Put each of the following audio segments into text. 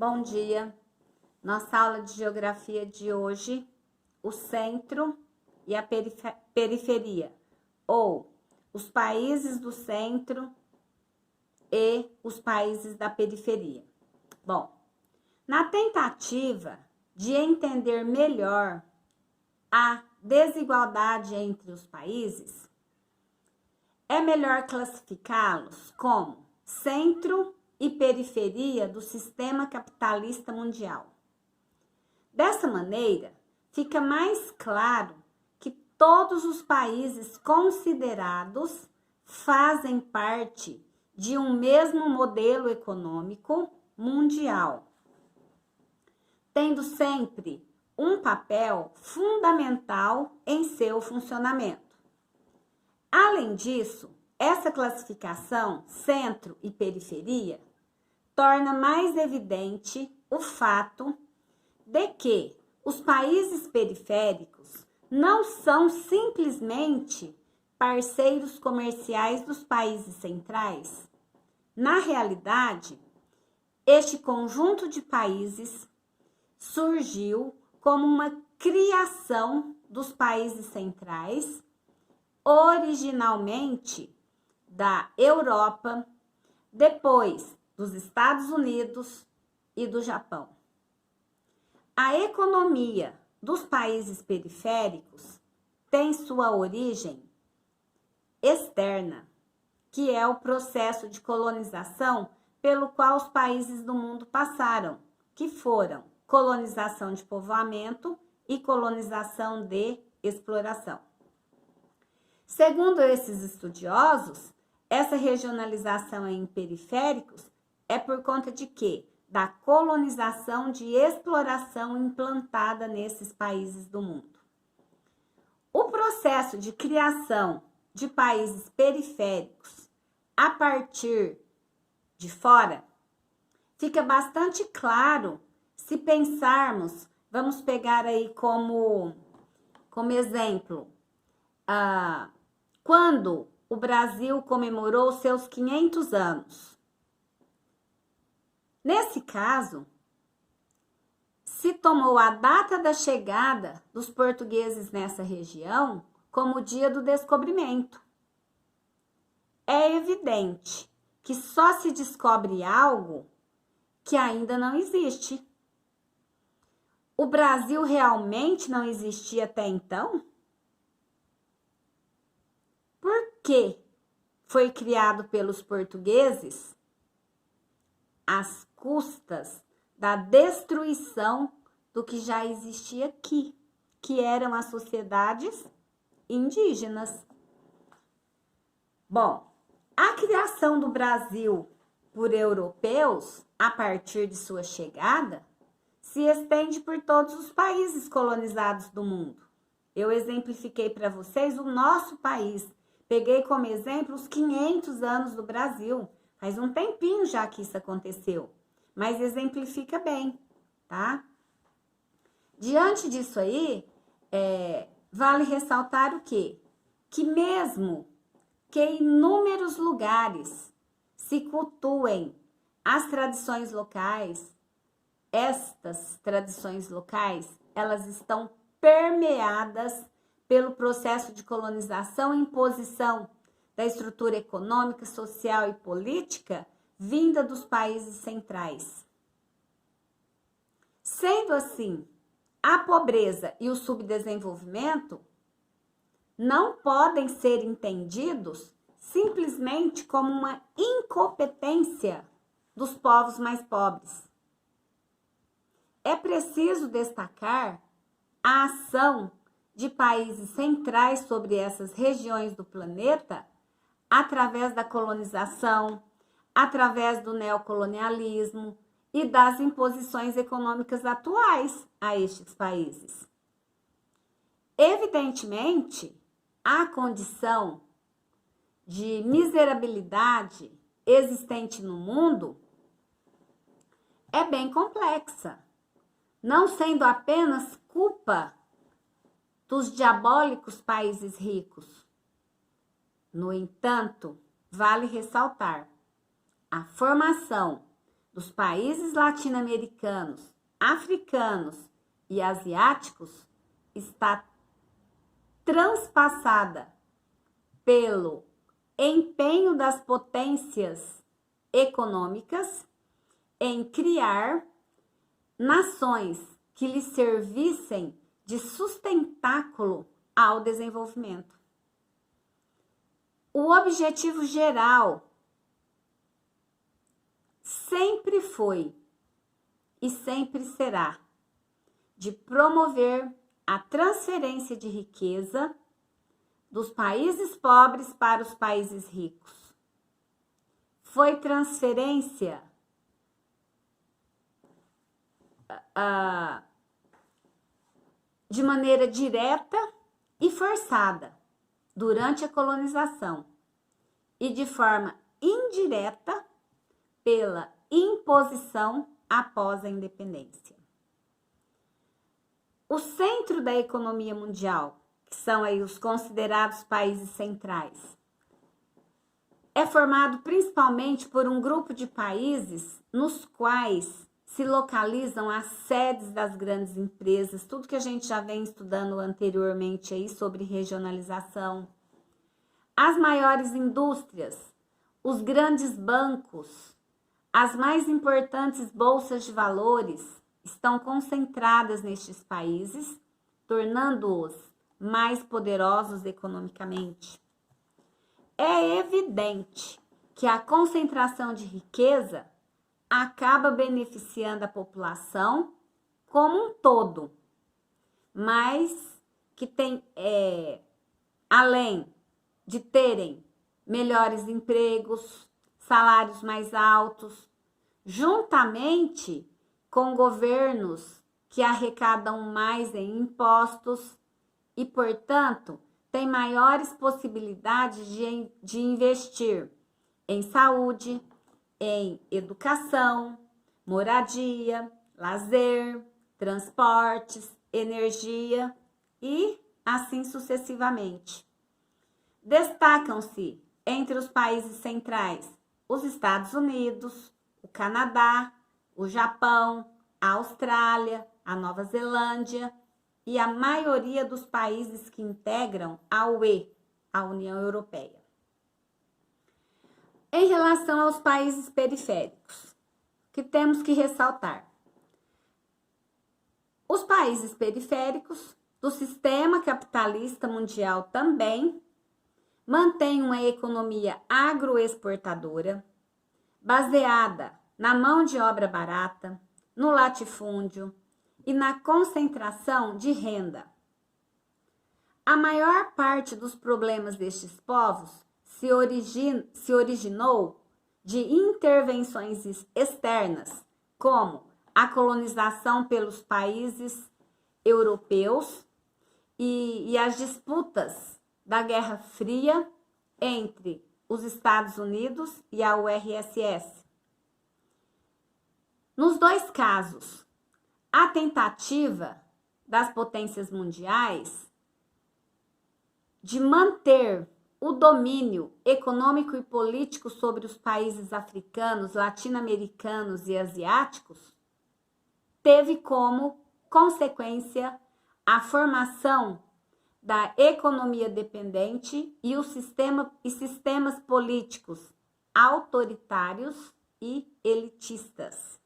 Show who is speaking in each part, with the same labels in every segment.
Speaker 1: Bom dia. Nossa aula de geografia de hoje, o centro e a periferia, ou os países do centro e os países da periferia. Bom, na tentativa de entender melhor a desigualdade entre os países, é melhor classificá-los como centro e periferia do sistema capitalista mundial. Dessa maneira, fica mais claro que todos os países considerados fazem parte de um mesmo modelo econômico mundial, tendo sempre um papel fundamental em seu funcionamento. Além disso, essa classificação, centro e periferia, torna mais evidente o fato de que os países periféricos não são simplesmente parceiros comerciais dos países centrais. Na realidade, este conjunto de países surgiu como uma criação dos países centrais, originalmente da Europa, depois dos Estados Unidos e do Japão. A economia dos países periféricos tem sua origem externa, que é o processo de colonização pelo qual os países do mundo passaram, que foram colonização de povoamento e colonização de exploração. Segundo esses estudiosos, essa regionalização em periféricos é por conta de quê? Da colonização de exploração implantada nesses países do mundo. O processo de criação de países periféricos a partir de fora fica bastante claro se pensarmos, vamos pegar aí como exemplo, quando o Brasil comemorou seus 500 anos. Nesse caso, se tomou a data da chegada dos portugueses nessa região como o dia do descobrimento. É evidente que só se descobre algo que ainda não existe. O Brasil realmente não existia até então? Por que foi criado pelos portugueses às custas da destruição do que já existia aqui, que eram as sociedades indígenas? Bom, a criação do Brasil por europeus, a partir de sua chegada, se estende por todos os países colonizados do mundo. Eu exemplifiquei para vocês o nosso país. Peguei como exemplo os 500 anos do Brasil. Faz um tempinho já que isso aconteceu, mas exemplifica bem, tá? Diante disso aí, vale ressaltar o quê? Que mesmo que em inúmeros lugares se cultuem as tradições locais, estas tradições locais, elas estão permeadas pelo processo de colonização e imposição da estrutura econômica, social e política vinda dos países centrais. Sendo assim, a pobreza e o subdesenvolvimento não podem ser entendidos simplesmente como uma incompetência dos povos mais pobres. É preciso destacar a ação de países centrais sobre essas regiões do planeta através da colonização, através do neocolonialismo e das imposições econômicas atuais a estes países. Evidentemente, a condição de miserabilidade existente no mundo é bem complexa, não sendo apenas culpa dos diabólicos países ricos. No entanto, vale ressaltar a formação dos países latino-americanos, africanos e asiáticos está transpassada pelo empenho das potências econômicas em criar nações que lhes servissem de sustentáculo ao desenvolvimento. O objetivo geral sempre foi e sempre será de promover a transferência de riqueza dos países pobres para os países ricos. Foi transferência de maneira direta e forçada durante a colonização e de forma indireta pela imposição após a independência. O centro da economia mundial, que são aí os considerados países centrais, é formado principalmente por um grupo de países nos quais se localizam as sedes das grandes empresas, tudo que a gente já vem estudando anteriormente aí sobre regionalização, as maiores indústrias, os grandes bancos, as mais importantes bolsas de valores estão concentradas nestes países, tornando-os mais poderosos economicamente. É evidente que a concentração de riqueza acaba beneficiando a população como um todo, mas que tem, além de terem melhores empregos, salários mais altos, juntamente com governos que arrecadam mais em impostos e, portanto, têm maiores possibilidades de investir em saúde, em educação, moradia, lazer, transportes, energia e assim sucessivamente. Destacam-se entre os países centrais os Estados Unidos, o Canadá, o Japão, a Austrália, a Nova Zelândia e a maioria dos países que integram a UE, a União Europeia. Em relação aos países periféricos, que temos que ressaltar? Os países periféricos do sistema capitalista mundial também mantêm uma economia agroexportadora, baseada na mão de obra barata, no latifúndio e na concentração de renda. A maior parte dos problemas destes povos se originou de intervenções externas, como a colonização pelos países europeus e as disputas da Guerra Fria entre os Estados Unidos e a URSS. Nos dois casos, a tentativa das potências mundiais de manter o domínio econômico e político sobre os países africanos, latino-americanos e asiáticos teve como consequência a formação da economia dependente e sistemas políticos autoritários e elitistas.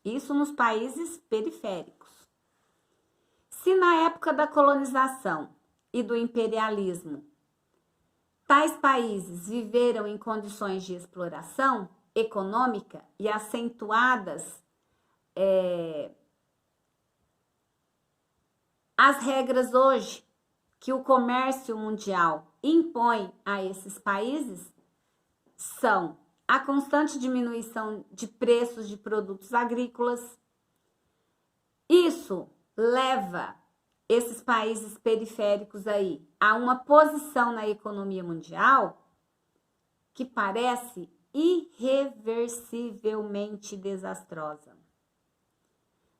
Speaker 1: Isso nos países periféricos. Se na época da colonização e do imperialismo, tais países viveram em condições de exploração econômica e acentuadas as regras hoje que o comércio mundial impõe a esses países são a constante diminuição de preços de produtos agrícolas. Isso leva esses países periféricos aí a uma posição na economia mundial que parece irreversivelmente desastrosa.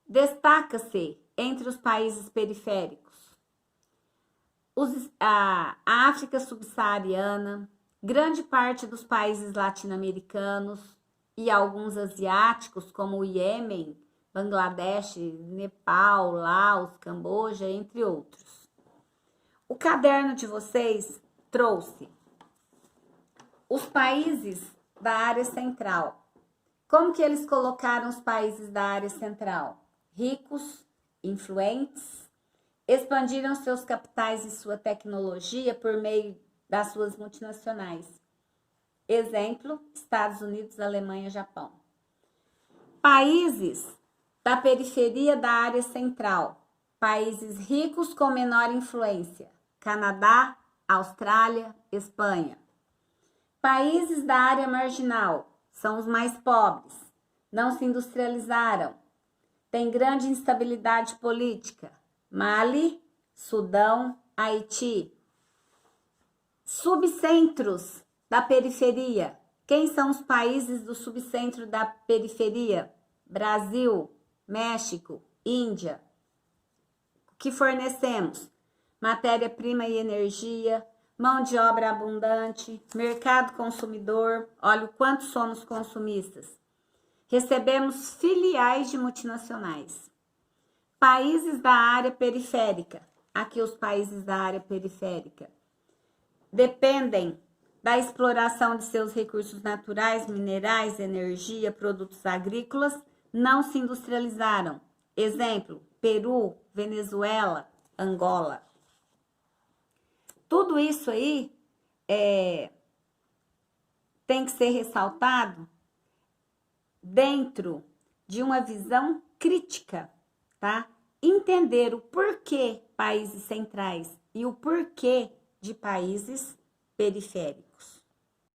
Speaker 1: Destaca-se entre os países periféricos a África subsaariana, grande parte dos países latino-americanos e alguns asiáticos, como o Iêmen, Bangladesh, Nepal, Laos, Camboja, entre outros. O caderno de vocês trouxe os países da área central. Como que eles colocaram os países da área central? Ricos, influentes, expandiram seus capitais e sua tecnologia por meio das suas multinacionais. Exemplo, Estados Unidos, Alemanha, Japão. Países da periferia da área central. Países ricos com menor influência. Canadá, Austrália, Espanha. Países da área marginal. São os mais pobres. Não se industrializaram. Tem grande instabilidade política. Mali, Sudão, Haiti. Subcentros da periferia. Quem são os países do subcentro da periferia? Brasil, México, Índia. O que fornecemos? Matéria-prima e energia, mão de obra abundante, mercado consumidor. Olha o quanto somos consumistas. Recebemos filiais de multinacionais. Países da área periférica. Aqui os países da área periférica. Dependem da exploração de seus recursos naturais, minerais, energia, produtos agrícolas, não se industrializaram. Exemplo, Peru, Venezuela, Angola. Tudo isso aí tem que ser ressaltado dentro de uma visão crítica, tá? Entender o porquê países centrais e o porquê de países periféricos.